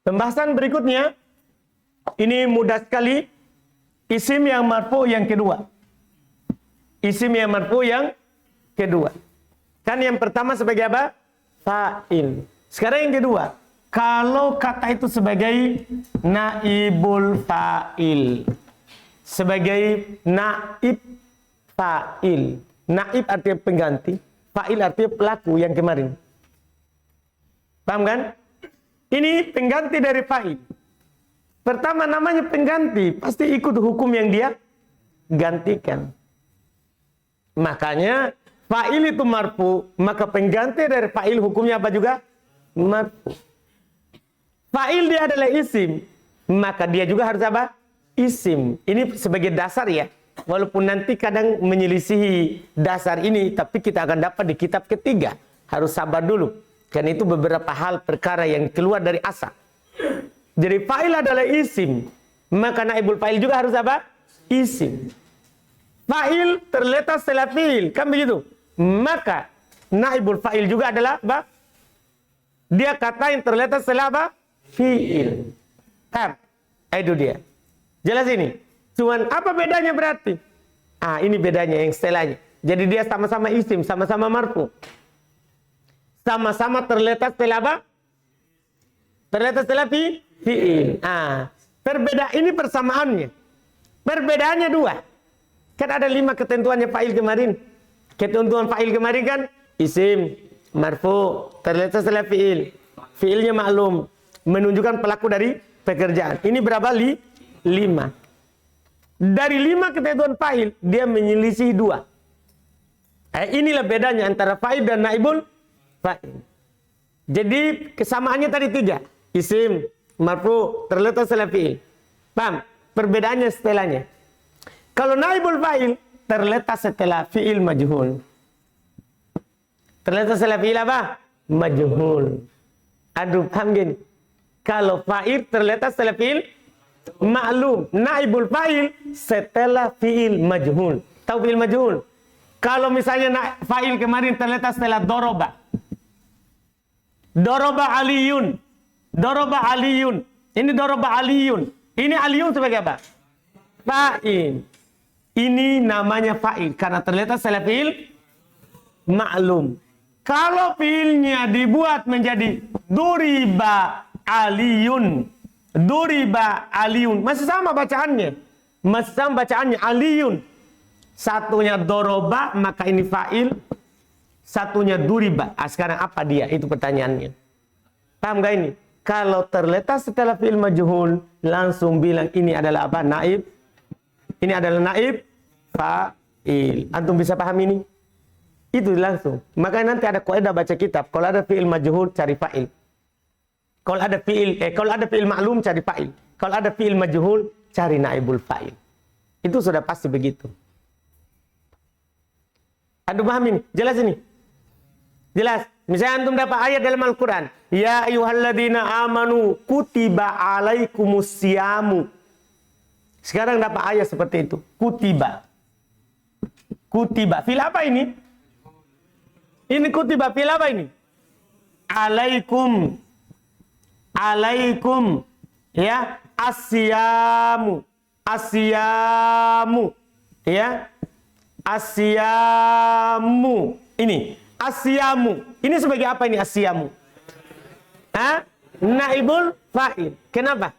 Pembahasan berikutnya, ini mudah sekali. Isim yang marfu yang kedua. Isim yang marfu yang kedua. Kan yang pertama sebagai apa? Fa'il. Sekarang yang kedua. Kalau kata itu sebagai naibul fa'il. Sebagai naib fa'il. Naib artinya pengganti. Fa'il artinya pelaku yang kemarin. Paham kan? Ini pengganti dari fa'il. Pertama namanya pengganti, pasti ikut hukum yang dia gantikan. Makanya fa'il itu marfu, maka pengganti dari fa'il hukumnya apa juga? Marfu. Fa'il dia adalah isim, maka dia juga harus apa? Isim. Ini sebagai dasar ya. Walaupun nanti kadang menyelisihi dasar ini, tapi kita akan dapat di kitab ketiga. Harus sabar dulu. Karena itu beberapa hal perkara yang keluar dari asal. Jadi fa'il adalah isim. Maka naibul fa'il juga harus apa? Isim. Fa'il terletak setelah fi'il. Kan begitu? Maka naibul fa'il juga adalah apa? Dia kata yang terletak setelah apa? Fi'il. Paham? Itu dia. Jelas ini? Cuman apa bedanya berarti? Ini bedanya yang setelahnya. Jadi dia sama-sama isim, sama-sama marfu. Sama-sama terletak setelah apa? Terletak setelah fi'il. Perbedaan ini persamaannya. Perbedaannya dua. Kan ada 5 ketentuannya fa'il kemarin. Ketentuan fa'il kemarin kan isim, marfu, terletak setelah fi'il. Fi'ilnya maklum, menunjukkan pelaku dari pekerjaan. Ini berapa? 5. Dari 5 ketentuan fa'il, dia menyelisih 2. Inilah bedanya antara fa'il dan naibul fa'il. Jadi kesamaannya tadi 3. Isim, marfu, terletak setelah fi'il. Paham? Perbedaannya setelahnya. Kalau naibul fa'il terletak setelah fi'il majhul. Terletak setelah fi'il apa? Majhul. Aduh, paham gini? Kalau fa'il terletak setelah fi'il maklum. Naibul fa'il setelah fi'il majhul. Tahu fi'il majhul? Kalau misalnya fa'il kemarin terletak setelah doroba. Doroba aliyun. Doroba aliyun. Ini doroba aliyun. Ini aliyun sebagai apa? Fa'il. Ini namanya fa'il. Karena terletak setelah fi'il maklum. Kalau fi'ilnya dibuat menjadi duriba aliyun. Duriba aliyun. Masih sama bacaannya. Masih sama bacaannya aliyun. Satunya doroba, maka ini fa'il. Satunya duriba. Sekarang apa dia? Itu pertanyaannya. Paham gak ini? Kalau terletak setelah fi'il majhul, langsung bilang ini adalah apa? Naib. Ini adalah naib fa'il. Antum bisa paham ini? Itu langsung. Makanya nanti ada kaidah baca kitab. Kalau ada fi'il majhul, cari fa'il. Kalau ada fi'il maklum, cari fa'il. Kalau ada fi'il majhul, cari naibul fa'il. Itu sudah pasti begitu. Antum paham ini? Jelas ini? Jelas. Misalnya antum dapat ayat dalam Al-Quran. Ya ayyuhalladzina amanu kutiba alaikumus siyamu. Sekarang dapat ayat seperti itu. Kutiba. Kutiba. Fil apa ini? Ini kutiba. Fil apa ini? Alaikum. Alaikum. Ya. Asyamu. Asyamu. Ya. Asyamu. Ini. Asyamu. Ini sebagai apa ini asyamu? Naibul fa'il. Kenapa?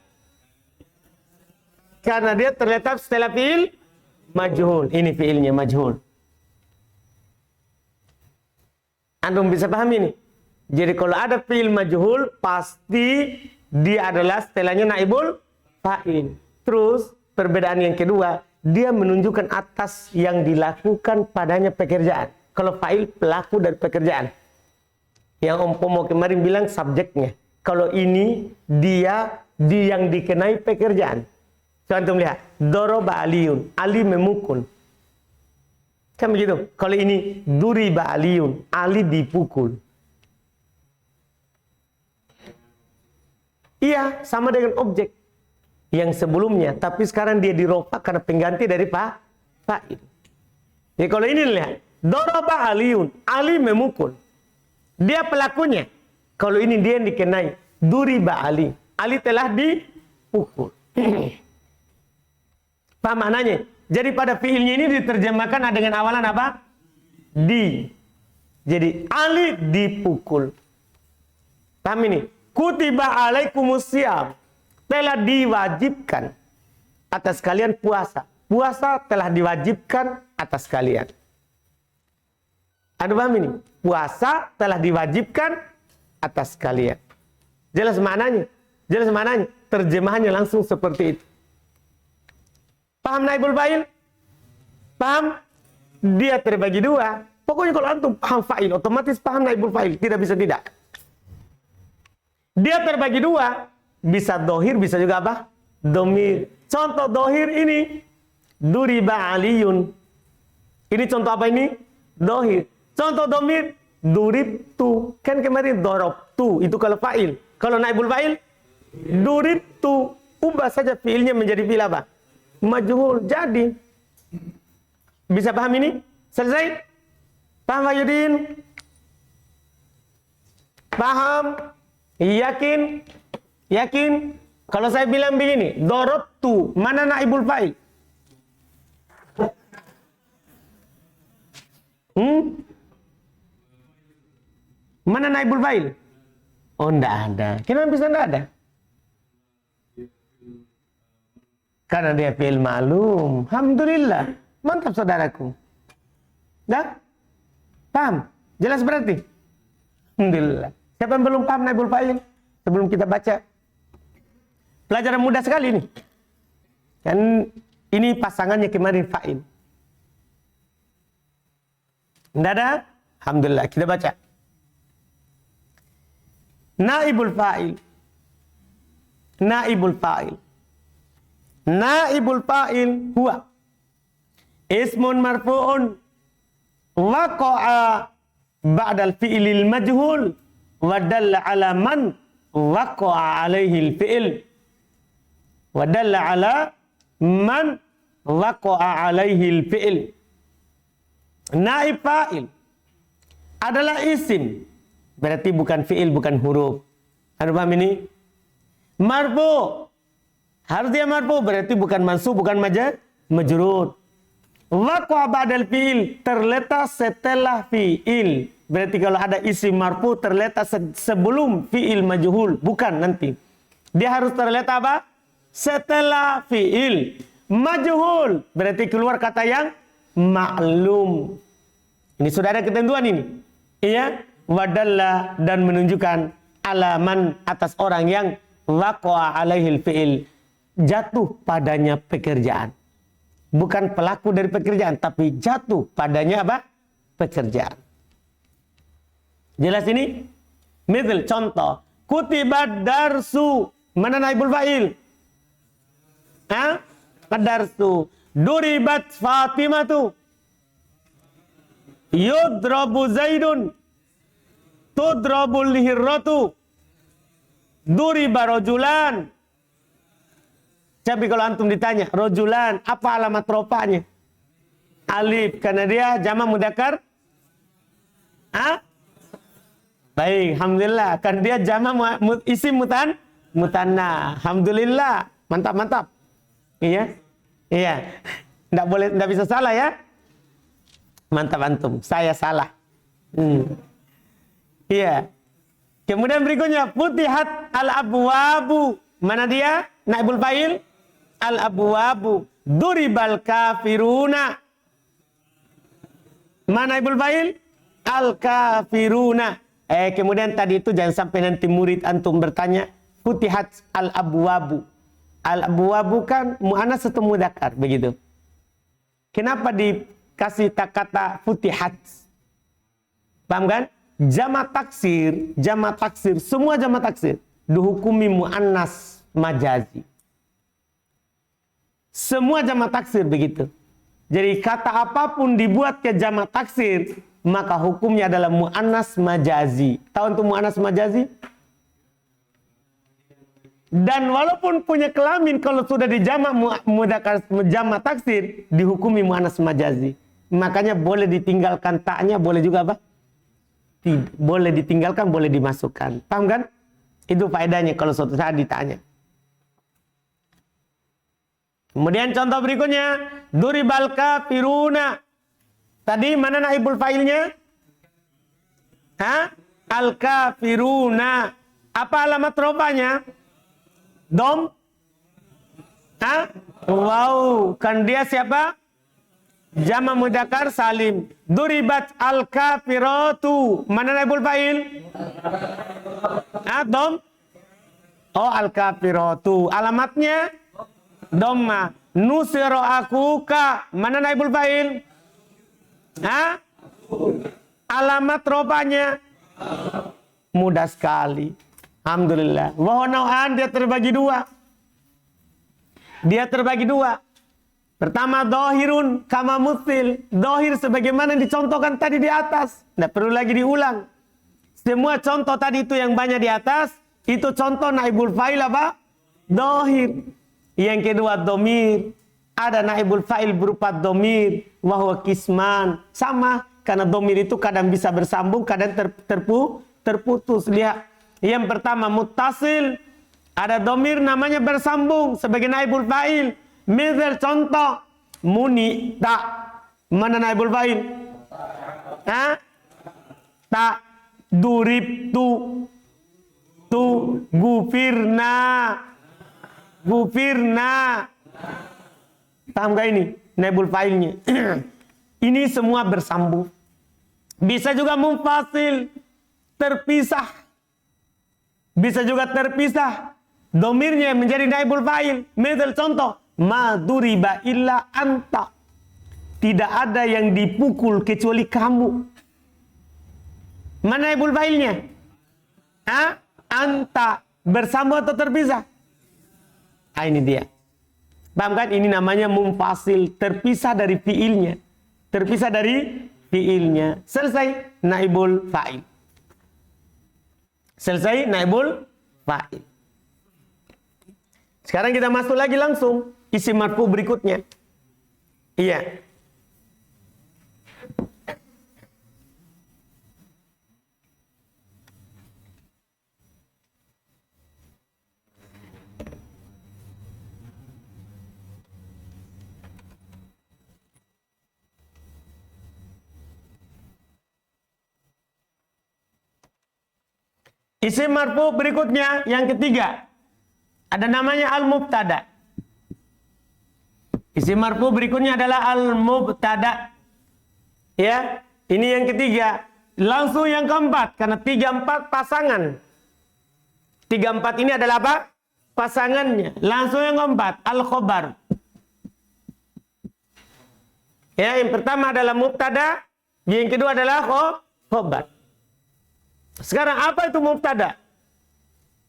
Karena dia terletak setelah fi'il majhul. Ini fi'ilnya majhul. Antum bisa paham ini? Jadi kalau ada fi'il majhul, pasti dia adalah setelahnya naibul fa'il. Terus perbedaan yang kedua, dia menunjukkan atas yang dilakukan padanya pekerjaan. Kalau fa'il pelaku dari pekerjaan. Yang Om Pomo kemarin bilang subjeknya. Kalau ini dia yang dikenai pekerjaan. Coba antum lihat. Doroba aliyun. Ali memukul. Kan begitu. Kalau ini duriba aliyun. Ali dipukul. Iya, sama dengan objek yang sebelumnya. Tapi sekarang dia diropak karena pengganti dari fa'il. Jadi kalau ini lihat. Doroba aliyun. Ali memukul. Dia pelakunya. Kalau ini dia yang dikenai. Duriba ali. Ali telah dipukul. Paham maknanya? Jadi pada fiilnya ini diterjemahkan dengan awalan apa? Di. Jadi Ali dipukul. Paham ini? Kutiba alaikumusiyam. Telah diwajibkan atas kalian puasa. Puasa telah diwajibkan atas kalian. Anda paham ini? Puasa telah diwajibkan atas kalian. Jelas maknanya? Jelas maknanya? Terjemahannya langsung seperti itu. Paham naibul fa'il? Paham? Dia terbagi dua. Pokoknya kalau antum paham fa'il, otomatis paham naibul fa'il. Tidak bisa tidak. Dia terbagi dua. Bisa dohir, bisa juga apa? Domir. Contoh dohir ini. Duriba aliyun. Ini contoh apa ini? Dohir. Contoh domir. Duribtu. Kan kemarin dorobtu. Itu kalau fa'il. Kalau naibul fa'il. Duribtu. Ubah saja fiilnya menjadi fiil apa? Majhul. Jadi. Bisa paham ini? Selesai? Paham Wahyudin? Paham? Yakin? Yakin? Kalau saya bilang begini, dorobtu, mana naibul fa'il? Mana naibul fa'il? Oh, enggak ada. Kenapa bisa enggak ada? Karena dia fi'il ma'lum. Alhamdulillah. Mantap saudaraku. Dah? Paham? Jelas berarti? Alhamdulillah. Siapa yang belum paham naibul fa'il? Sebelum kita baca. Pelajaran mudah sekali ini. Kan ini pasangannya kemarin fa'il. Tidak ada? Alhamdulillah. Kita baca. Naibul fa'il. Naibul fa'il. Naibul fa'il huwa ismun marfu'un waqa'a ba'dal fi'lil majhul wa dalla 'ala man waqa'a 'alaihi al-fi'l wa dalla 'ala man waqa'a 'alaihi al-fi'l. Naib fa'il adalah isim, berarti bukan fi'il, bukan huruf. Ada paham ini? Marfu harus dia marfu, berarti bukan mansub, bukan majrur. Waqa'a ba'dal fi'il, terletak setelah fi'il. Berarti kalau ada isim marfu terletak sebelum fi'il majhul, bukan nanti. Dia harus terletak apa? Setelah fi'il majhul, berarti keluar kata yang maklum. Ini sudah ada ketentuan ini. Iya, wadalla, dan menunjukkan alaman atas orang yang waqa'a alaihil fi'il, jatuh padanya pekerjaan. Bukan pelaku dari pekerjaan, tapi jatuh padanya apa? Pekerjaan. Jelas ini? Misal contoh, kutibat darsu. Mana naibul fa'il? Hah? Darsu. Duribat Fatimatu. Yudrabu Zaidun. Tudrabul hirratu. Duriba rojulan. Tapi kalau antum ditanya, rojulan, apa alamat rofanya? Alif, karena dia jamak mudzakkar. Hah? Baik, alhamdulillah. Karena dia jamak isim mutanna. Alhamdulillah. Mantap, mantap. Iya? Iya. Nggak bisa salah ya? Mantap antum. Saya salah. Iya. Kemudian berikutnya, futihat al-abwabu. Mana dia? Naibul fa'il. Al-abwabu. Duribal kafiruna. Mana naibul fa'il? Al-kafiruna. Kemudian tadi itu jangan sampai nanti murid antum bertanya, futihat al-abwabu. Al-abwabu kan mu'annas atau mudzakkar, begitu. Kenapa dikasih kata futihat? Paham kan? Jamak taksir, semua jamak taksir dihukumi mu'annas majazi. Semua jamak taksir begitu. Jadi kata apapun dibuat ke jamak taksir, maka hukumnya adalah mu'annas majazi. Tahu untuk mu'annas majazi? Dan walaupun punya kelamin, kalau sudah dijamak mudzakkar jamak taksir, dihukumi mu'annas majazi. Makanya boleh ditinggalkan taknya, boleh juga apa? Boleh ditinggalkan, boleh dimasukkan. Paham kan? Itu faedahnya kalau suatu saat ditanya. Kemudian contoh berikutnya, duribal kafiruna. Tadi mana naibul fa'ilnya? Al kafiruna. Apa alamat rofanya? Dom? Wow, kan dia siapa? Jama mudzakkar salim. Duribat al kafiratu. Mana naibul fa'il? Dom? Oh, al kafiratu. Alamatnya? Dhamma. Nusiro akuka. Mana naibul fa'il? Alamat rofanya? Mudah sekali. Alhamdulillah. Wahonoan dia terbagi dua. Dia terbagi dua. Pertama dohirun kama mutil. Dohir sebagaimana dicontohkan tadi di atas. Tidak perlu lagi diulang. Semua contoh tadi itu yang banyak di atas. Itu contoh naibul fa'il apa? Dohir. Yang kedua domir. Ada naibul fa'il berupa domir. Wahwa kisman. Sama. Karena domir itu kadang bisa bersambung. Kadang terputus. Lihat. Yang pertama muttasil. Ada domir namanya bersambung. Sebagai naibul fa'il. Misal contoh. Muni. Tak. Mana naibul fa'il? Tak. Durib tu. Tu. Gufirna. Gufirna. Paham gak ini? Naibul fa'ilnya. Ini semua bersambung. Bisa juga munfasil. Terpisah. Bisa juga terpisah. Domirnya menjadi naibul fa'il. Misal contoh. Ma duriba illa anta. Tidak ada yang dipukul kecuali kamu. Mana naibul fa'ilnya? Anta. Bersambung atau terpisah? Ini dia. Paham kan? Ini namanya munfasil. Terpisah dari fiilnya. Terpisah dari fiilnya. Selesai. Naibul fa'il. Selesai. Naibul fa'il. Sekarang kita masuk lagi langsung. Isim marfu berikutnya. Iya. Isim marfu berikutnya yang ketiga. Ada namanya al-mubtada. Isim marfu berikutnya adalah al-mubtada. Ya, ini yang ketiga. Langsung yang keempat karena 3-4 pasangan. 3-4 ini adalah apa? Pasangannya. Langsung yang keempat al-khobar. Ya, yang pertama adalah mubtada, yang kedua adalah khobar. Sekarang apa itu mubtada?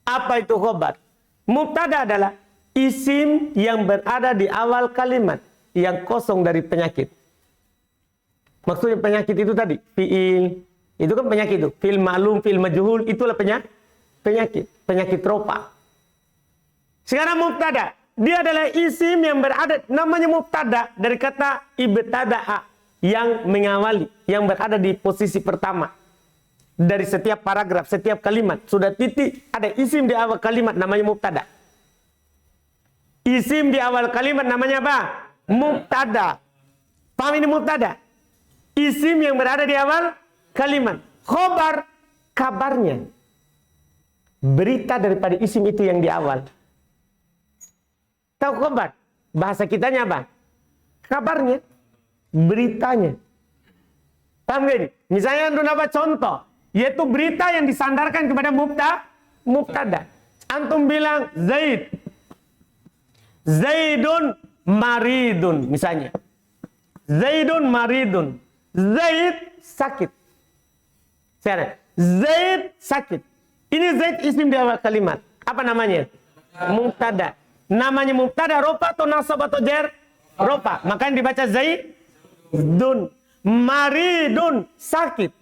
Apa itu khobar? Mubtada adalah isim yang berada di awal kalimat yang kosong dari penyakit. Maksudnya penyakit itu tadi fiil, itu kan penyakit itu. Fiil ma'lum, fiil majhul, itulah penyakit, penyakit rofa. Sekarang mubtada, dia adalah isim yang berada, namanya mubtada dari kata ibtada'a, yang mengawali, yang berada di posisi pertama. Dari setiap paragraf, setiap kalimat. Sudah titik, ada isim di awal kalimat namanya mubtada. Isim di awal kalimat namanya apa? Mubtada. Paham ini mubtada? Isim yang berada di awal kalimat. Khobar, kabarnya. Berita daripada isim itu yang di awal. Tahu khobar? Bahasa kitanya apa? Kabarnya. Beritanya. Paham gak ini? Misalnya untuk apa contoh? Yaitu berita yang disandarkan kepada mubtada. Antum bilang Zaid. Zaidun maridun misalnya. Zaidun maridun. Zaid sakit. Sekarang Zaid sakit. Ini Zaid isim di awal kalimat. Apa namanya? Mubtada. Namanya mubtada rofa atau nasab atau jar? Rofa. Makanya dibaca Zaidun. Maridun sakit.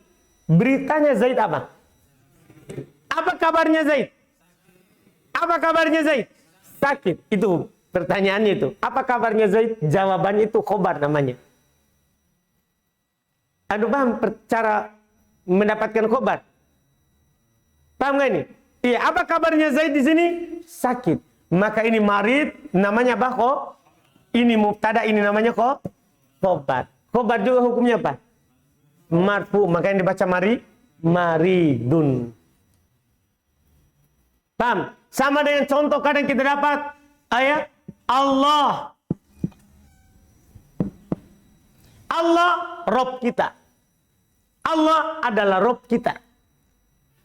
Beritanya Zaid apa? Apa kabarnya Zaid? Apa kabarnya Zaid? Sakit. Itu pertanyaannya itu. Apa kabarnya Zaid? Jawabannya itu khobar namanya. Aduh, paham cara mendapatkan khobar? Paham gak ini? Iya, apa kabarnya Zaid di sini? Sakit. Maka ini marid, namanya apa kok? Ini mubtada, ini namanya kok? Khobar. Khobar juga hukumnya apa? Marfu, maka yang dibaca maridun. Paham? Sama dengan contoh kadang kita dapat ayat Allah. Allah Rob kita. Allah adalah Rob kita.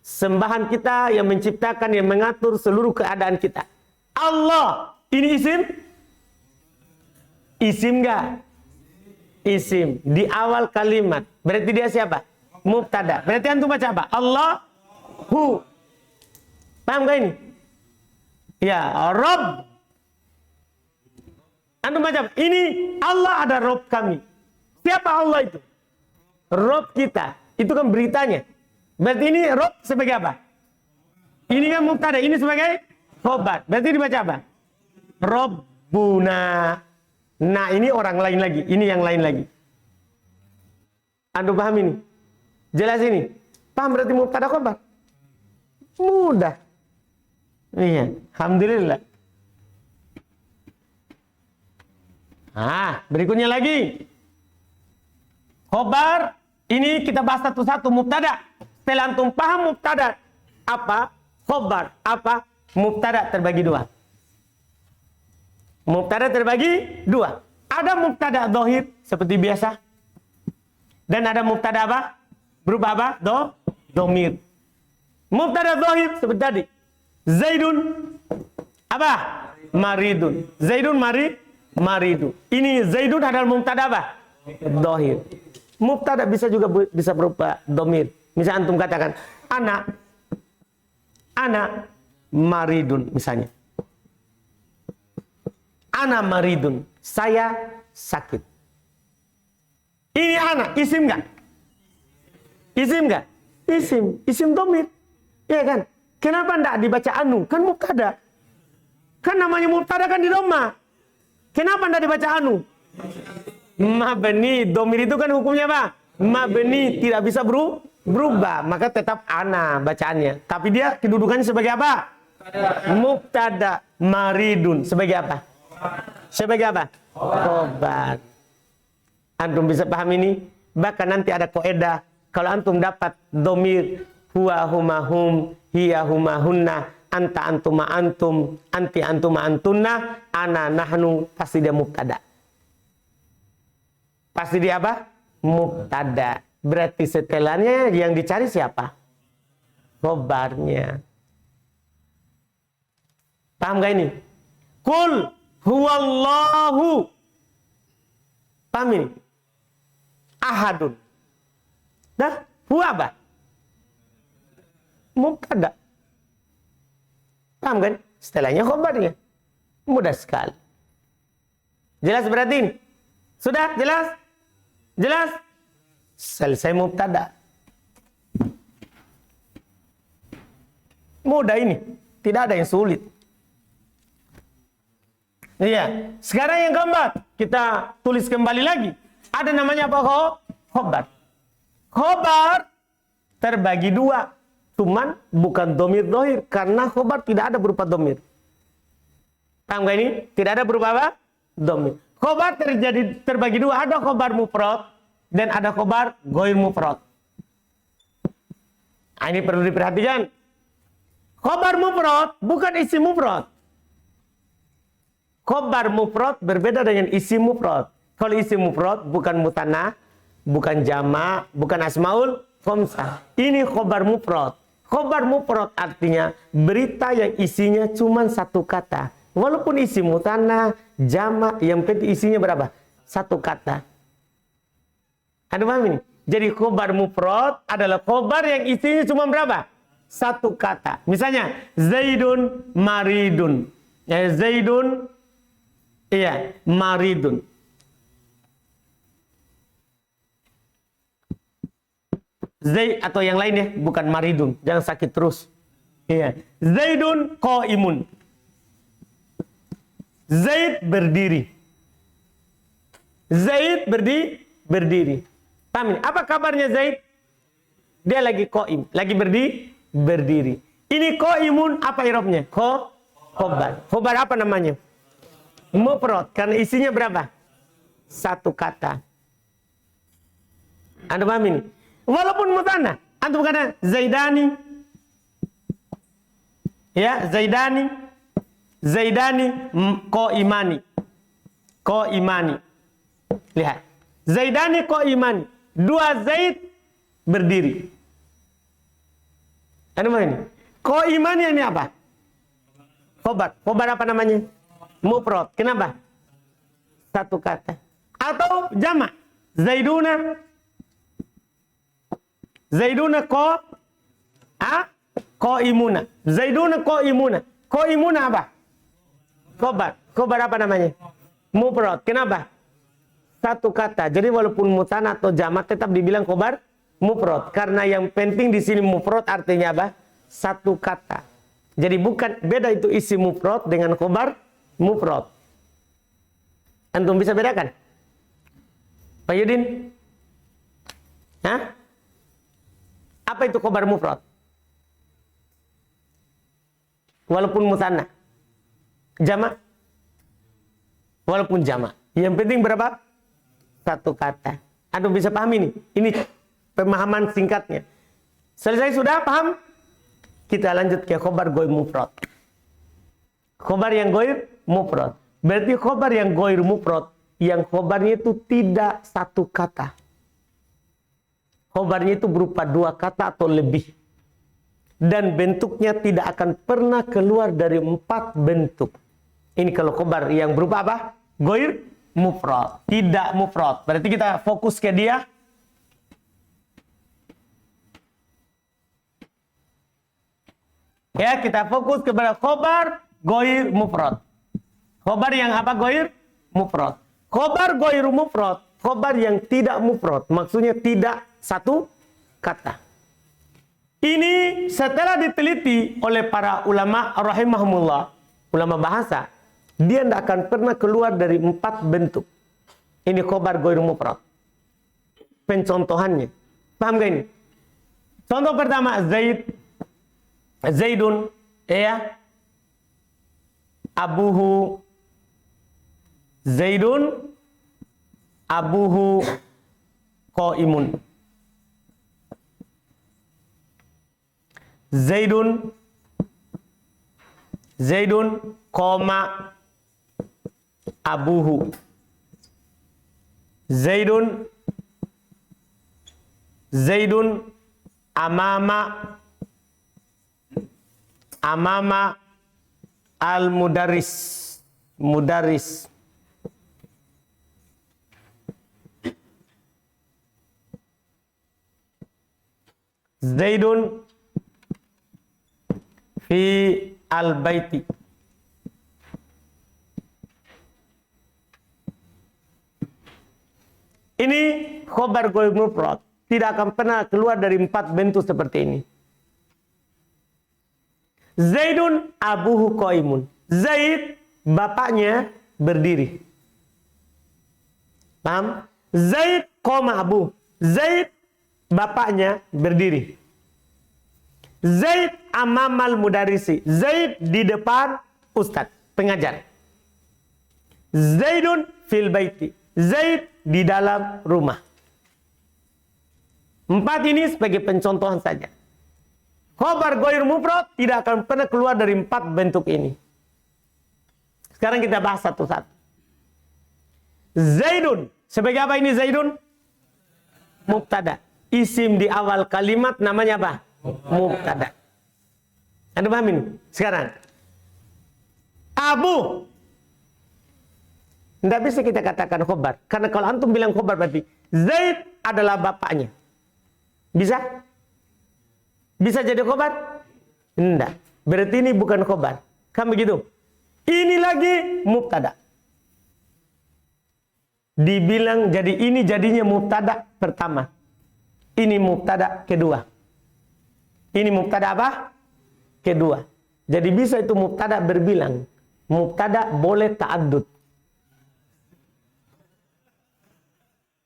Sembahan kita yang menciptakan, yang mengatur seluruh keadaan kita. Allah. Ini isim? Isim enggak? Isim. Di awal kalimat. Berarti dia siapa? Mubtada. Berarti antum baca apa? Allahu. Paham gak ini? Ya, Rob. Antum baca apa? Ini Allah ada Rob kami. Siapa Allah itu? Rob kita. Itu kan beritanya. Berarti ini Rob sebagai apa? Ini kan mubtada. Ini sebagai khobar. Berarti dibaca apa? Robbuna. Nah, ini orang lain lagi. Ini yang lain lagi. Antum paham ini? Jelas ini? Paham berarti mubtada khobar? Mudah. Iya. Alhamdulillah. Berikutnya lagi. Khobar. Ini kita bahas satu-satu mubtada. Setelah antum paham mubtada apa, khobar apa, mubtada terbagi dua. Mubtada terbagi dua. Ada mubtada dhahir seperti biasa. Dan ada mubtada apa? Berupa apa? Dhamir. Mubtada dhahir seperti tadi. Zaidun apa? Maridun. Zaidun maridu. Ini Zaidun adalah mubtada apa? Dhahir. Mubtada bisa juga bisa berupa dhamir. Misalnya antum katakan ana maridun misalnya. Ana maridun, saya sakit. Ini ana, isim enggak? Isim enggak? Isim dhamir. Iya kan? Kenapa enggak dibaca anu? Kan mubtada. Kan namanya mubtada kan di dhamma. Kenapa enggak dibaca anu? Mabni, dhamir itu kan hukumnya apa? Mabni, tidak bisa berubah, maka tetap ana bacaannya. Tapi dia kedudukannya sebagai apa? Mubtada. Maridun sebagai apa? Sebagai apa? Khobar. Antum bisa paham ini? Bahkan nanti ada kaidah kalau antum dapat dhamir huwa huma hum, hiya huma hunna, anta antuma antum, anti antuma antunna, ana nahnu, pasti dia mubtada. Pasti dia apa? Mubtada. Berarti setelahnya yang dicari siapa? Khobarnya. Paham gak ini? Qul huwallahu. Paham ini? Ahadun. Dah, huwa apa? Mubtada. Paham kan? Setelahnya khobarnya. Mudah sekali. Jelas berarti ini? Sudah? Jelas? Jelas? Selesai mubtada. Mudah ini. Tidak ada yang sulit. Iya. Sekarang yang keempat. Kita tulis kembali lagi. Ada namanya apa? Khobar. Khobar terbagi dua. Cuman bukan dhamir dhahir. Karena khobar tidak ada berupa dhamir. Paham gak ini? Tidak ada berupa apa? Dhamir. Khobar terbagi dua. Ada khobar mufrad dan ada khobar ghair mufrad. Ini perlu diperhatikan. Khobar mufrad bukan isim mufrad. Khobar mufrad berbeda dengan isim mufrad. Kalau isim mufrad bukan mutanna, bukan jama, bukan asmaul khamsah. Ini khobar mufrad. Khobar mufrad artinya berita yang isinya cuma satu kata. Walaupun isi mutanna, jama, yang penting isinya berapa? Satu kata. Ada paham ini? Jadi khobar mufrad adalah khobar yang isinya cuma berapa? Satu kata. Misalnya Zaidun maridun. Ya, Zaidun iya maridun. Zaid atau yang lain ya, bukan maridun. Jangan sakit terus. Iya. Zaidun qaimun. Zaid berdiri. Zaid berdiri. Paham? Apa kabarnya Zaid? Dia lagi qaim, lagi berdiri. Ini qaimun apa i'rabnya? Khobar. Khobar apa namanya? Mufrad. Karena isinya berapa? Satu kata. Anda paham ini? Walaupun mutanna. Antum kata Zaidani. Ya, Zaidani qaimani. Qaimani. Lihat. Zaidani qaimani. Dua Zaid berdiri. Anda paham ini? Qaimani ini apa? Khobar. Khobar apa namanya? Mufrad. Kenapa? Satu kata. Atau jamak. Zaiduna qaimuna. Zaiduna qaimuna. Qaimuna apa? Khobar. Khobar apa namanya? Mufrad. Kenapa? Satu kata. Jadi walaupun mutanna atau jamak tetap dibilang khobar mufrad. Karena yang penting di sini mufrad artinya apa? Satu kata. Jadi bukan beda itu isi mufrad dengan khobar mufrad. Antum bisa bedakan? Pak Yudin? Hah? Apa itu khobar mufrad? Walaupun musanna. Jamak? Walaupun jamak. Yang penting berapa? Satu kata. Antum bisa paham ini? Ini pemahaman singkatnya. Selesai sudah paham? Kita lanjut ke khobar goir mufrad. Khobar yang goir mufrad. Berarti khobar yang goir mufrad, yang khobarnya itu tidak satu kata. Khobarnya itu berupa dua kata atau lebih. Dan bentuknya tidak akan pernah keluar dari 4 bentuk. Ini kalau khobar yang berupa apa? Goir mufrad. Tidak mufrad. Berarti kita fokus ke dia. Ya, kita fokus kepada khobar goir mufrad. Khobar yang apa goir? Mufrad. Khobar goir mufrad. Khobar yang tidak mufrad. Maksudnya tidak satu kata. Ini setelah diteliti oleh para ulama rahimahumullah, ulama bahasa, dia tidak akan pernah keluar dari 4 bentuk. Ini khobar goir mufrad. Pencontohannya. Paham gak ini? Contoh pertama, Zaidun, ya. Abuhu. Zaidun, abuhu qaimun. Zaidun koma abuhu. Zaidun amama mudaris. Zaidun fi al-baiti. Ini khobar goir mufrad. Tidak akan pernah keluar dari 4 bentuk seperti ini. Zaidun abuhu qaimun. Zaid bapaknya berdiri. Paham? Zaid qoma abu. Zaid bapaknya berdiri. Zaid amamal mudarisi. Zaid di depan ustadz, pengajar. Zaidun fil baiti. Zaid di dalam rumah. 4 ini sebagai pencontohan saja. Khobar goir mufrad tidak akan pernah keluar dari 4 bentuk ini. Sekarang kita bahas satu-satu. Zaidun. Sebagai apa ini Zaidun? Mubtada. Isim di awal kalimat namanya apa? Mubtada. Anda paham ini? Sekarang. Abu. Tidak bisa kita katakan khobar. Karena kalau antum bilang khobar berarti Zaid adalah bapaknya. Bisa? Bisa jadi khobar? Tidak. Berarti ini bukan khobar. Kan begitu? Ini lagi mubtada. Dibilang jadi ini jadinya mubtada pertama. Ini mubtada kedua. Ini mubtada apa? Kedua. Jadi bisa itu mubtada berbilang. Mubtada boleh ta'addud.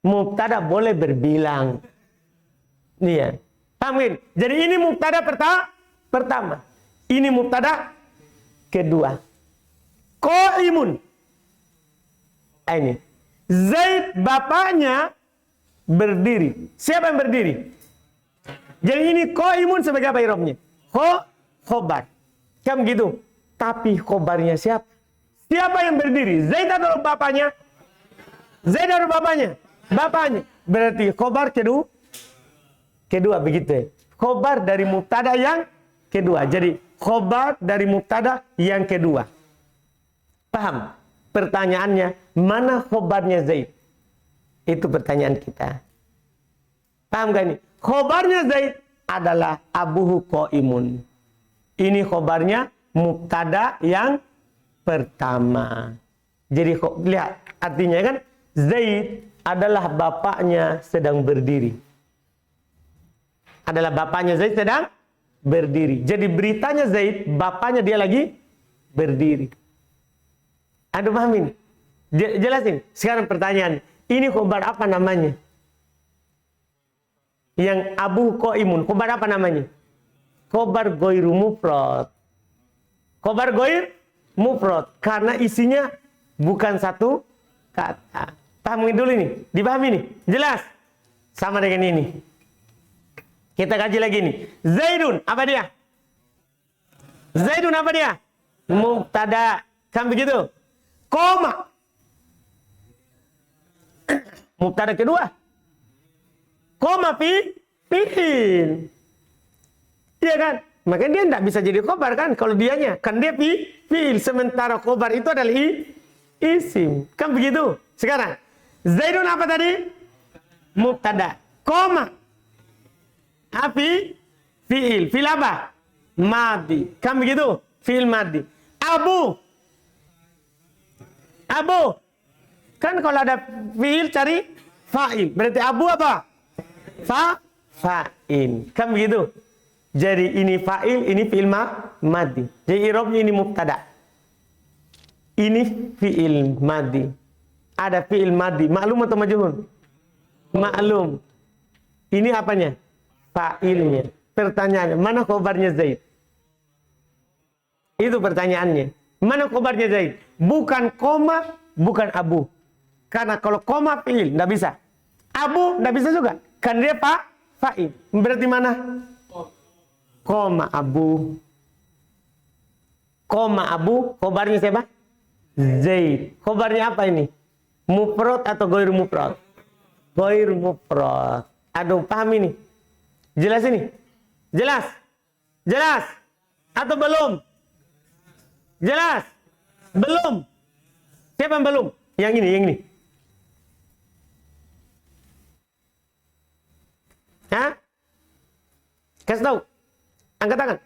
Mubtada boleh berbilang. Iya. Amin. Jadi ini mubtada pertama. Ini mubtada kedua. Qaimun. Ini. Zaid bapaknya berdiri. Siapa yang berdiri? Jadi ini qaimun sebagai apa i'rabnya? Khobar. Kan begitu. Tapi khobarnya siapa? Siapa yang berdiri? Zaid atau bapaknya? Zaid atau bapaknya? Bapaknya. Berarti khobar kedua begitu ya. Khobar dari mubtada yang kedua. Jadi khobar dari mubtada yang kedua. Paham? Pertanyaannya, mana khobarnya Zaid? Itu pertanyaan kita. Paham gak ini? Khobarnya Zaid adalah abuhu qaimun. Ini khobarnya mubtada yang pertama. Jadi lihat artinya kan, Zaid adalah bapaknya sedang berdiri. Adalah bapaknya Zaid sedang berdiri. Jadi beritanya Zaid, bapaknya dia lagi berdiri. Anda paham ini? Jelasin. Sekarang pertanyaan, ini khobar apa namanya? Yang abu qaimun, khobar apa namanya? Khobar ghairu mufrad. Khobar ghairu mufrad karena isinya bukan satu kata. Paham dulu ini? Dipahami ini? Jelas? Sama dengan ini. Kita kaji lagi nih. Zaidun, apa dia? Zaidun apa dia? Mubtada. Kan begitu? Koma. Mubtada kedua. Koma fi'il. Iya kan? Makanya dia tidak bisa jadi khobar kan? Kalau dianya. Kan dia fi'il. Sementara khobar itu adalah isim. Kan begitu? Sekarang. Zaidun apa tadi? Mubtada. Koma. Fi'il. Fi'il apa? Madi. Kan begitu? Fi'il madi. Abu. Kan kalau ada fi'il cari fa'il. Berarti abu apa? Fa'il. Kan begitu? Jadi ini fa'il, ini fi'il madi. Jadi i'rabnya ini mubtada. Ini fi'il madi. Ada fi'il madi. Maklum atau majhul? Maklum. Ini apanya? Fa'ilnya. Pertanyaannya, mana khobarnya Zaid? Itu pertanyaannya. Mana khobarnya Zaid? Bukan koma, bukan abu. Karena kalau koma fi'il, tidak bisa. Abu, tidak bisa juga. Kan dia fa'il. Berarti mana? Koma abu. Koma abu, khobarnya siapa? Zaid. Khobarnya apa ini? Mufrad atau ghairu mufrad? Ghairu mufrad. Aduh, paham ini? Jelas ini? Jelas? Jelas? Atau belum? Jelas? Belum? Siapa yang belum? Yang ini. Hah? Kasih tahu. Angkat tangan.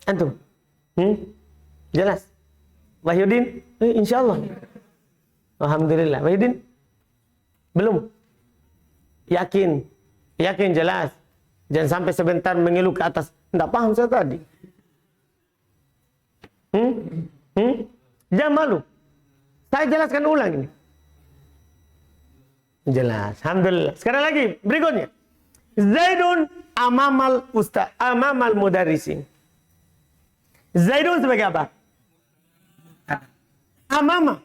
Antum? Jelas? Wahyudin? Insyaallah. Alhamdulillah. Wahyudin? Belum? Yakin jelas. Jangan sampai sebentar mengeluh ke atas. Tidak paham saya tadi. Jangan malu. Saya jelaskan ulang ini. Jelas. Alhamdulillah. Sekarang lagi. Berikutnya. Zaidun amamal mudarrisin. Zaidun sebagai apa? Amama.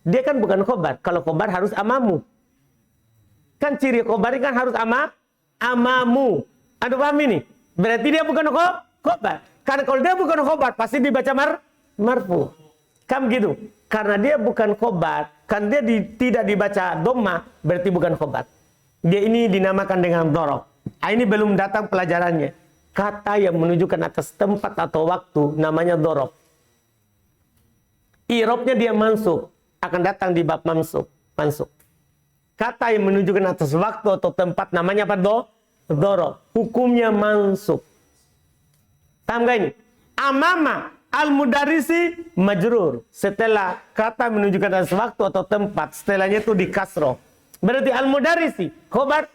Dia kan bukan khobar. Kalau khobar harus amamu. Kan ciri khobar kan harus amamu. Anda paham ini? Berarti dia bukan khobar. Karena kalau dia bukan khobar, pasti dibaca marfu. Kan begitu? Karena dia bukan khobar, kan dia tidak dibaca dhamma, berarti bukan khobar. Dia ini dinamakan dengan dhorob. Ini belum datang pelajarannya. Kata yang menunjukkan atas tempat atau waktu namanya dhorob. I'rabnya dia mansub, akan datang di bab mansub. Kata yang menunjukkan atas waktu atau tempat namanya apa? Dhorob. Hukumnya mansub. Paham gak ini? Amama al-mudarrisi majrur. Setelah kata menunjukkan atas waktu atau tempat, setelahnya itu di kasroh. Berarti al-mudarrisi khobar.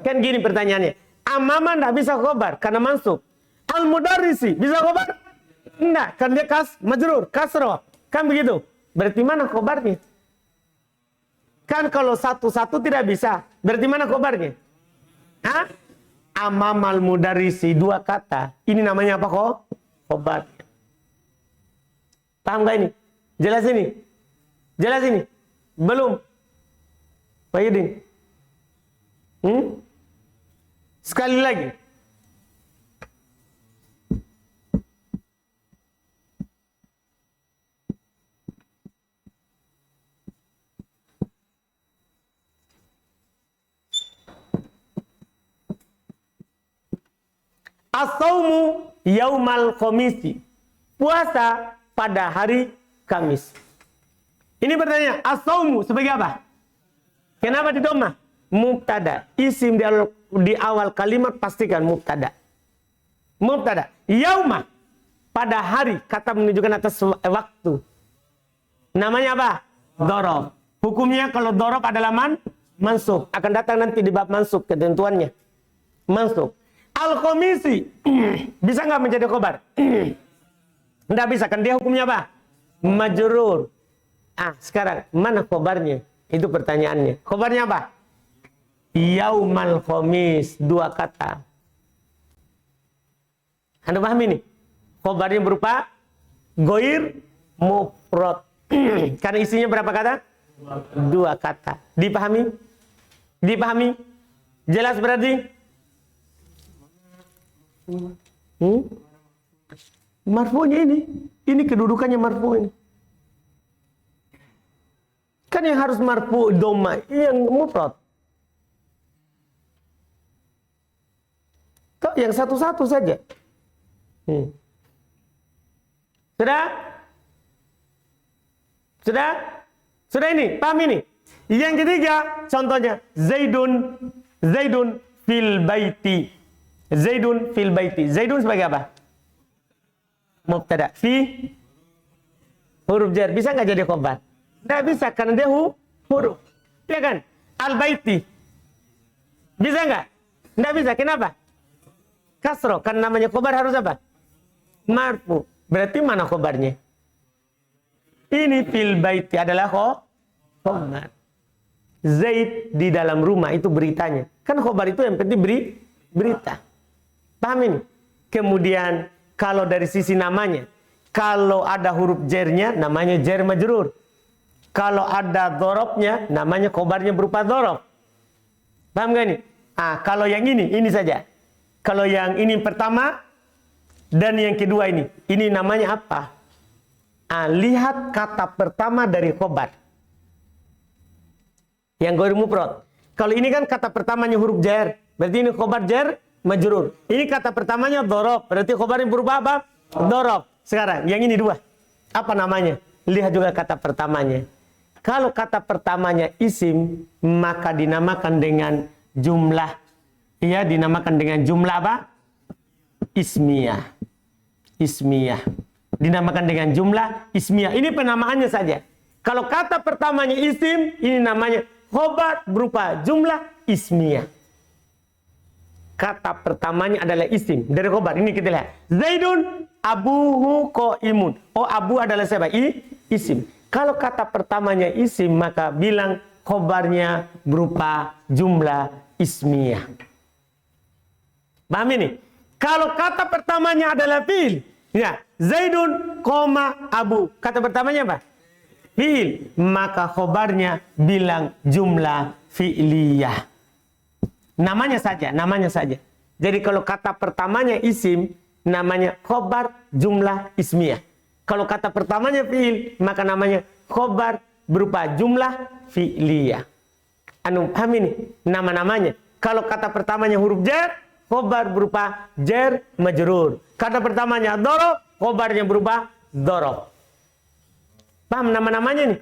Kan gini pertanyaannya. Amama tidak bisa khobar karena mansub. Al-mudarrisi bisa khobar? Tidak, kan dia majrur, kasroh. Kan begitu? Berarti mana khobarnya? Kan kalau satu-satu tidak bisa. Berarti mana khobarnya? Hah? Amamal mudarisi, 2 kata. Ini namanya apa kok? Khobar. Paham gak ini? Jelas ini? Jelas ini? Belum? Pak Yudin? Sekali lagi. As-saumu yaumal khomisi. Puasa pada hari Kamis. Ini pertanyaan, as-saumu sebagai apa? Kenapa di dhamma? Mubtada. Isim di awal kalimat pastikan mubtada. Mubtada. Yauma. Pada hari. Kata menunjukkan atas waktu. Namanya apa? Dorob. Hukumnya kalau dorob adalah mansub. Akan datang nanti di bab mansub ketentuannya. Mansub. Al-khomisi. Bisa nggak menjadi khobar? Nggak bisa. Kan dia hukumnya apa? Majrur. Sekarang mana khobarnya? Itu pertanyaannya. Khobarnya apa? Yaumal khomis. 2 kata. Anda paham ini? Khobarnya berupa goir mufrad. Karena isinya berapa kata? 2 kata. Dipahami? Dipahami? Jelas berarti? Marfu'nya ini. Ini kedudukannya marfu' ini. Kan yang harus marfu' dhamma, yang mufrad. Kok yang satu-satu saja. Sudah? Sudah? Sudah ini? Paham ini? Yang ketiga, contohnya Zaidun fil baiti. Zaidun fil baiti. Zaidun sebagai apa? Mubtada. Fi huruf jar. Bisa nggak jadi khobar? Nggak bisa karena dia huruf. Ya kan? Al baiti. Bisa nggak? Nggak bisa. Kenapa? Kasro. Karena namanya khobar harus apa? Marfu. Berarti mana khobarnya? Ini fil baiti adalah khobar. Zaid di dalam rumah itu beritanya. Kan khobar itu yang penting berita. Paham ini? Kemudian kalau dari sisi namanya, kalau ada huruf jernya namanya jer majrur. Kalau ada dorobnya namanya khobarnya berupa dorob. Paham gak ini? Kalau yang ini saja. Kalau yang ini pertama dan yang kedua ini namanya apa? Lihat kata pertama dari khobar. Yang goir mufrad. Kalau ini kan kata pertamanya huruf jer, berarti ini khobar jer majrur. Ini kata pertamanya dorob, berarti khobarnya berupa apa? Dorob. Sekarang yang ini 2. Apa namanya? Lihat juga kata pertamanya. Kalau kata pertamanya isim, maka dinamakan dengan jumlah. Ya, dinamakan dengan jumlah apa? Ismiyah. Ismiyah. Dinamakan dengan jumlah ismiyah. Ini penamaannya saja. Kalau kata pertamanya isim, ini namanya khobar berupa jumlah ismiyah. Kata pertamanya adalah isim dari khobar. Ini kita lihat. Zaidun abuhu qaimun. Abu adalah siapa? Isim. Kalau kata pertamanya isim, maka bilang khobarnya berupa jumlah ismiyah. Paham ini? Kalau kata pertamanya adalah fi'il, ya, Zaidun, abu. Kata pertamanya apa? Fi'il. Maka khobarnya bilang jumlah fi'liyah. Namanya saja. Jadi kalau kata pertamanya isim, namanya khobar jumlah ismiyah. Kalau kata pertamanya fi'il, maka namanya khobar berupa jumlah fi'liyah. Paham ini? Nama-namanya. Kalau kata pertamanya huruf jar, khobar berupa jar majrur. Kata pertamanya dorob, khobarnya berupa dorob. Paham nama-namanya ini?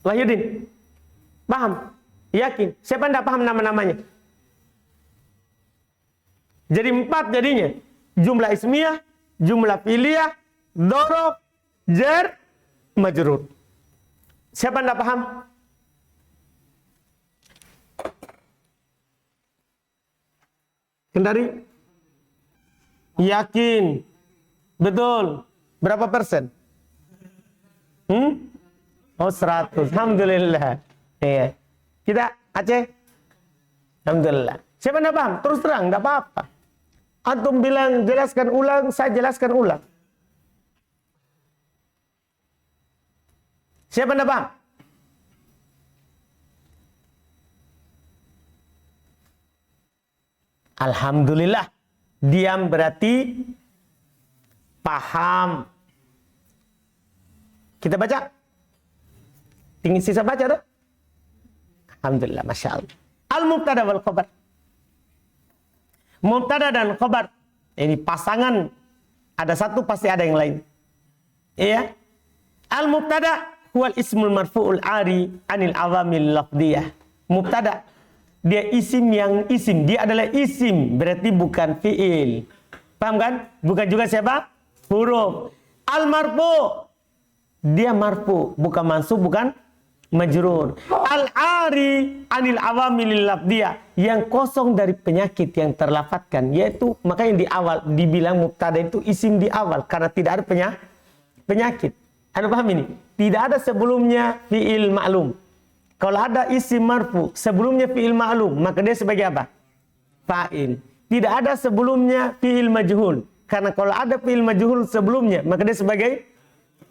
Wahyudin? Paham? Yakin? Siapa tidak paham nama-namanya? Jadi 4 jadinya. Jumlah ismiyah, jumlah fi'liyah, dorob, jar, majrur. Siapa tidak paham? Kendari? Yakin? Betul? Berapa persen? 100. Alhamdulillah. Iya. Kita Aceh. Alhamdulillah. Siapa nggak paham? Terus terang, nggak apa-apa. Antum bilang jelaskan ulang, saya jelaskan ulang. Siapa nggak paham? Alhamdulillah. Diam berarti paham. Kita baca. Tinggi sisa baca tuh. Alhamdulillah, Masya Allah. Al-mubtada wal khobar. Mubtada dan khobar. Ini pasangan. Ada satu pasti ada yang lain. Iya. Al-mubtada huwal ismul marfu'ul ari anil awamil lafdiyah. Mubtada. Dia isim yang isim. Dia adalah isim. Berarti bukan fi'il. Paham kan? Bukan juga siapa? Huruf. Al-marfu. Dia marfu. Bukan mansub, bukan majrur. Al-ari anil awamil lafdiyah. Yang kosong dari penyakit yang terlafadzkan. Yaitu, makanya di awal dibilang mubtada itu isim di awal. Karena tidak ada penyakit. Anda paham ini? Tidak ada sebelumnya fi'il ma'lum. Kalau ada isim marfu sebelumnya fi'il ma'lum, maka dia sebagai apa? Fa'il. Tidak ada sebelumnya fi'il majhul. Karena kalau ada fi'il majhul sebelumnya, maka dia sebagai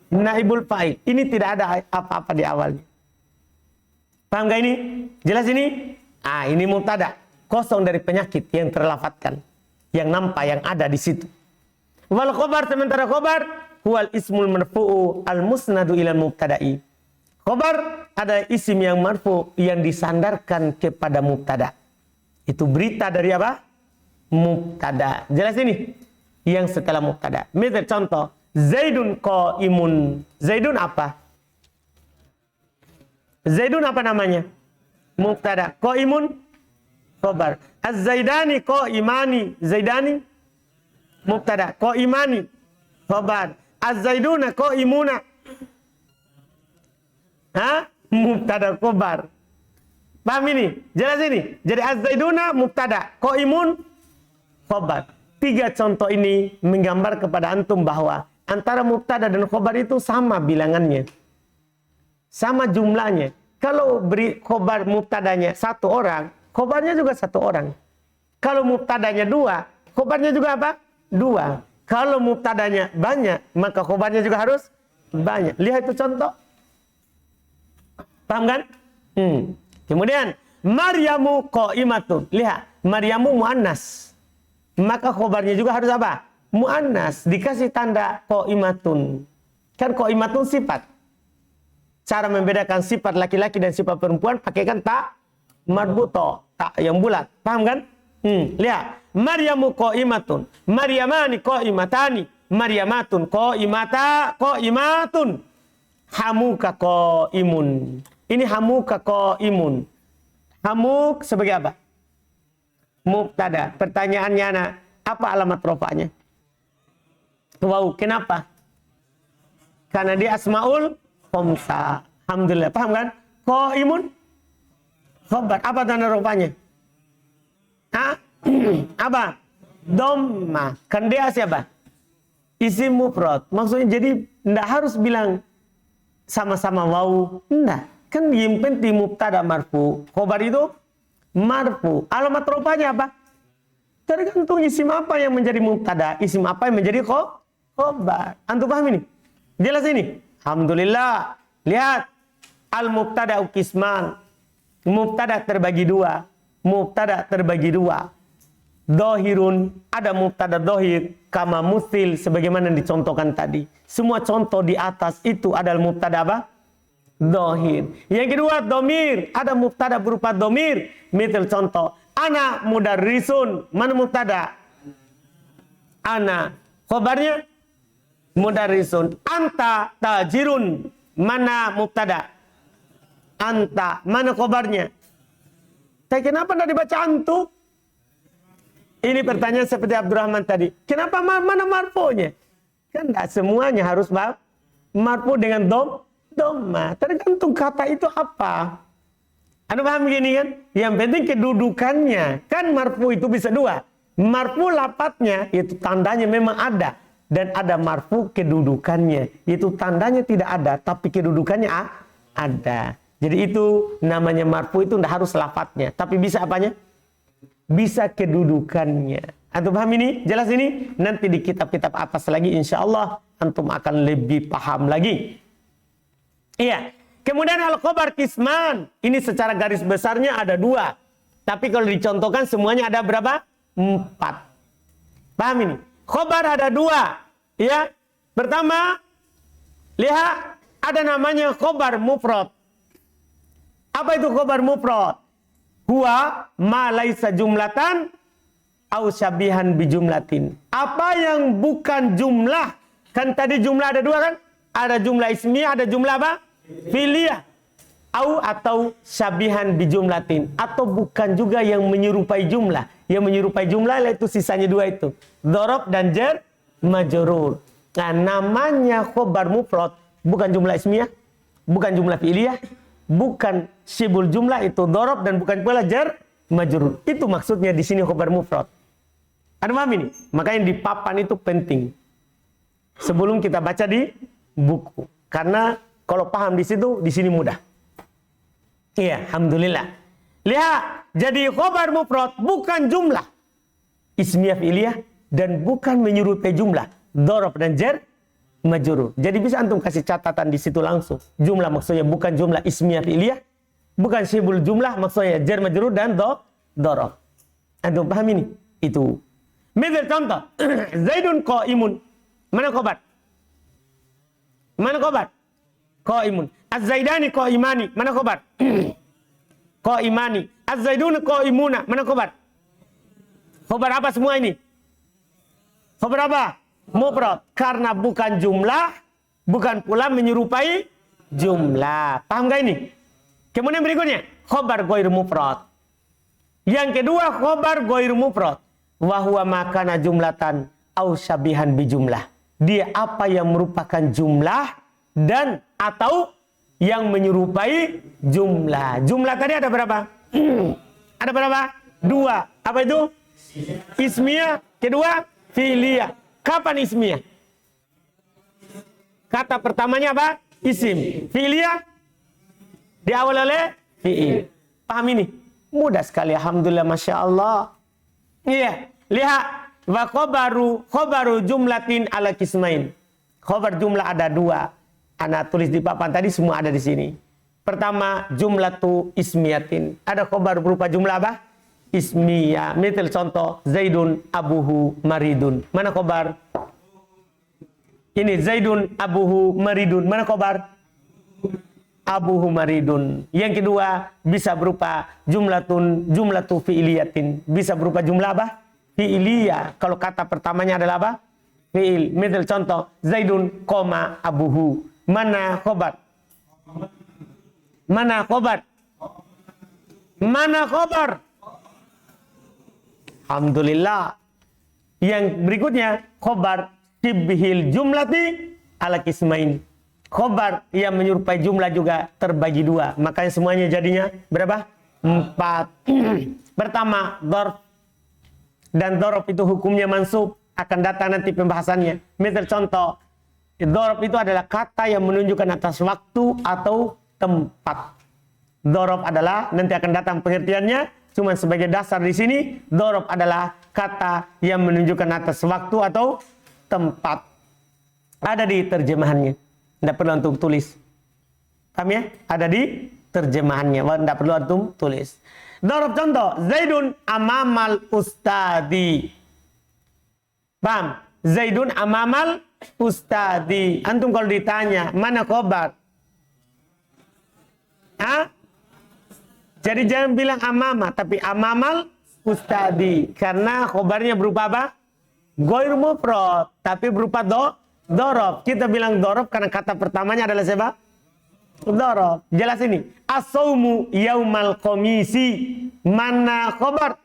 naibul fa'il. Ini tidak ada apa-apa di awalnya. Paham gak ini? Jelas ini? Ini mubtada. Kosong dari penyakit yang terlafadzkan. Yang nampak, yang ada di situ. Wal khobar, sementara khobar huwal ismul marfu'u al-musnadu ilal mubtada'i. Khobar adalah isim yang marfu yang disandarkan kepada mubtada. Itu berita dari apa? Mubtada. Jelas ini? Yang setelah mubtada. Misal contoh, Zaidun qaimun. Zaidun apa? Zaidun apa namanya? Mubtada. Qaimun khobar. Az-Zaidani qaimani. Zaidani mubtada. Qaimani khobar. Az-Zaiduna qaimuna. Mubtada khobar. Paham ini? Jelas ini? Jadi az-Zaiduna mubtada, qaimun khobar. 3 contoh ini menggambar kepada antum bahwa antara mubtada dan khobar itu sama bilangannya. Sama jumlahnya. Kalau beri khobar mubtadanya 1 orang, khobarnya juga 1 orang. Kalau mubtadanya 2, khobarnya juga apa? 2. Kalau mubtadanya banyak, maka khobarnya juga harus banyak. Lihat itu contoh. Paham kan? Kemudian Maryamu qaimatun. Lihat, Maryamu muannas. Maka khobarnya juga harus apa? Muannas. Dikasih tanda qaimatun. Kan qaimatun sifat. Cara membedakan sifat laki-laki dan sifat perempuan pakaikan ta marbuto, tak yang bulat. Paham kan? Lihat, Maryamu qaimatun. Maryamani qaimatani. Maryamatun qaimatun. Hamuka qaimun. Ini hamuka qaimun. Hamuk sebagai apa? Mubtada. Pertanyaannya anak, apa alamat rofa'nya? Wow, kenapa? Karena dia asmaul khamsah. Alhamdulillah, paham kan? Qaimun khobar. Apa tanda rofa'nya? Apa? Dhamma. Kan dia siapa? Isim mufrad. Maksudnya jadi tidak harus bilang sama-sama waw. Enggak. Kan yang penting mubtada marfu. Khobar itu marfu. Alamat rofa'nya apa? Tergantung isim apa yang menjadi mubtada, isim apa yang menjadi khobar. Antum paham ini? Jelas ini? Alhamdulillah. Lihat. Al-mubtada qisman. Mubtada terbagi 2. Mubtada terbagi 2. Dohirun. Ada mubtada dohir. Kama muthil. Sebagaimana dicontohkan tadi. Semua contoh di atas itu adalah mubtada apa? Dohir. Yang kedua, domir. Ada mubtada berupa domir. Misal contoh. Ana mudarrisun. Mana mubtada? Ana. Khobarnya? Mudarrisun. Anta tajirun. Mana mubtada? Anta. Mana khobarnya? Tapi kenapa tidak dibaca antu? Ini pertanyaan seperti Abdurrahman tadi. Kenapa mana marfu'nya? Kan tidak semuanya harus marfu dengan dhamma. Tergantung kata itu apa. Anda paham gini kan? Yang penting kedudukannya. Kan marfu itu bisa 2. Marfu lafadznya itu tandanya memang ada. Dan ada marfu kedudukannya. Itu tandanya tidak ada. Tapi kedudukannya ada. Jadi itu namanya marfu itu tidak harus lafadznya, tapi bisa apanya? Bisa kedudukannya. Antum paham ini? Jelas ini? Nanti di kitab-kitab atas lagi insya Allah antum akan lebih paham lagi. Iya. Kemudian al-khobar kisman. Ini secara garis besarnya ada 2. Tapi kalau dicontohkan semuanya ada berapa? 4. Paham ini? Khobar ada 2. Ya. Pertama, lihat ada namanya khobar mufrad. Apa itu khobar mufrad? Huwa ma laisa jumlatan au syabihan bi jumlatin. Apa yang bukan jumlah? Kan tadi jumlah ada 2 kan? Ada jumlah ismiyah, ada jumlah apa? Fi'liyah. Atau syabihan bi jumlatin. Atau bukan juga yang menyerupai jumlah. Yang menyerupai jumlah itu sisanya 2 itu. Dhorob dan jar majrur. Nah, namanya khobar mufrad bukan jumlah ismiyah, bukan jumlah fi'liyah, bukan syibul jumlah itu dhorob dan bukan pula jar majrur. Itu maksudnya di sini khobar mufrad. Ada paham ini? Makanya di papan itu penting. Sebelum kita baca di buku. Karena kalau paham di situ, di sini mudah. Iya, alhamdulillah. Lihat, jadi khobar mufrad bukan jumlah ismiyah fi'liyah dan bukan menyerupai jumlah dhorob dan jar majrur. Jadi bisa antum kasih catatan di situ langsung. Jumlah maksudnya bukan jumlah ismiyah fi'liyah, bukan syibul jumlah maksudnya jar majrur dan dhorob. Antum paham ini? Itu. Misal contoh, Zaidun qaimun. Mana khobar? Mana khobar? Qaimun. Az-Zaidani qaimani. Mana khobar? Qaimani. Az-Zaidun qaimuna. Mana khobar? Khobar apa semua ini? Khobar apa? Mufrad. Karena bukan jumlah, bukan pula menyerupai jumlah. Paham gak ini? Kemudian berikutnya, khobar ghair mufrad. Yang kedua, khobar ghair mufrad. Wa huwa makana jumlatan au syabihan bi jumlah. Dia apa yang merupakan jumlah dan atau yang menyerupai jumlah. Jumlah tadi ada berapa? Ada berapa? 2. Apa itu? Ismiyah. Kedua, fi'liyah. Kapan ismiyah? Kata pertamanya apa? Isim. Fi'liyah diawali oleh fi'il. Paham ini? Mudah sekali. Alhamdulillah. Masya Allah. Iya. Lihat. Wa khobaru jumlatin ala kismain. Khobar jumlah ada 2. Ana tulis di papan tadi semua ada di sini. Pertama, jumlatu ismiyatin. Ada khobar berupa jumlah apa? Ismiyah. Misal contoh, Zaidun abuhu maridun. Mana khobar? Ini Zaidun abuhu maridun. Mana khobar? Abuhu maridun. Yang kedua, bisa berupa jumlatu fi'iliyatin. Bisa berupa jumlah apa? Fi'iliyah. Kalau kata pertamanya adalah apa? Fi'il. Misal contoh, Zaidun koma abuhu. Mana khobar? Mana khobar? Mana khobar? Alhamdulillah. Yang berikutnya, khobar tibhil jumlati ala kismain. Khobar yang menyerupai jumlah juga terbagi 2. Makanya semuanya jadinya berapa? 4. Pertama, dhorf. Dan dhorf itu hukumnya mansub. Akan datang nanti pembahasannya. Misal contoh, dhorf itu adalah kata yang menunjukkan atas waktu atau tempat. Dhorf adalah, nanti akan datang pengertiannya. Cuma sebagai dasar di sini, dhorob adalah kata yang menunjukkan atas waktu atau tempat. Ada di terjemahannya. Tidak perlu antum tulis. Paham ya? Ada di terjemahannya. Tidak perlu antum tulis. Dhorob contoh. Zaidun amamal ustadi. Paham? Zaidun amamal ustadi. Antum kalau ditanya, mana khobar? Hah? Jadi jangan bilang amama, tapi amamal ustadi. Karena khobarnya berupa apa? Ghair mufrad, tapi berupa dhorob. Kita bilang dhorob karena kata pertamanya adalah siapa? Dhorob. Jelas ini. As-saumu yaumal komisi. Mana khobar?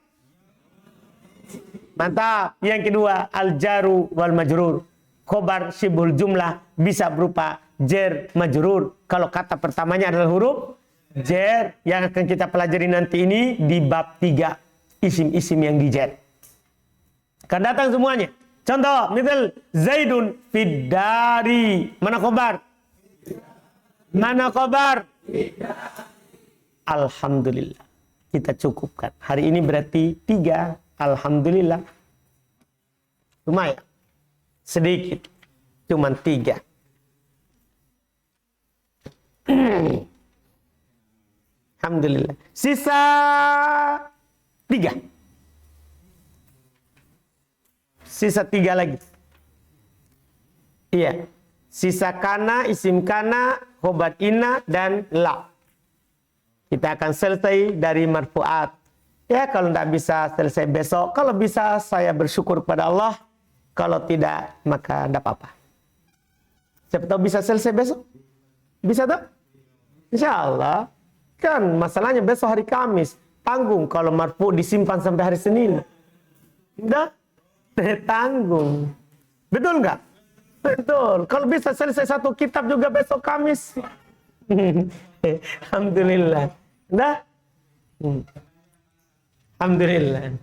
Mantap. Yang kedua, al-jaru wal majrur. Khobar syibhul jumlah bisa berupa jar majrur. Kalau kata pertamanya adalah huruf jar, yang akan kita pelajari nanti ini di bab 3, isim-isim yang di jar. Akan datang semuanya. Contoh, misal Zaidun fiddari. Mana khobar? Mana khobar? Alhamdulillah. Kita cukupkan. Hari ini berarti 3. Alhamdulillah. Lumayan. Sedikit. Cuman 3. Alhamdulillah. Sisa 3. Sisa 3 lagi. Iya. Sisa kana, isim kana, khobar inna, dan la. Kita akan selesai dari marfu'at. Ya, kalau tidak bisa selesai besok. Kalau bisa, saya bersyukur kepada Allah. Kalau tidak, maka tidak apa-apa. Siapa tahu bisa selesai besok? Bisa tak? Insya Allah. Kan masalahnya besok hari Kamis. Tanggung kalau marfu disimpan sampai hari Senin. Tidak? Tanggung. Betul nggak? Betul. Kalau bisa selesai satu kitab juga besok Kamis. Alhamdulillah. Dah? Alhamdulillah.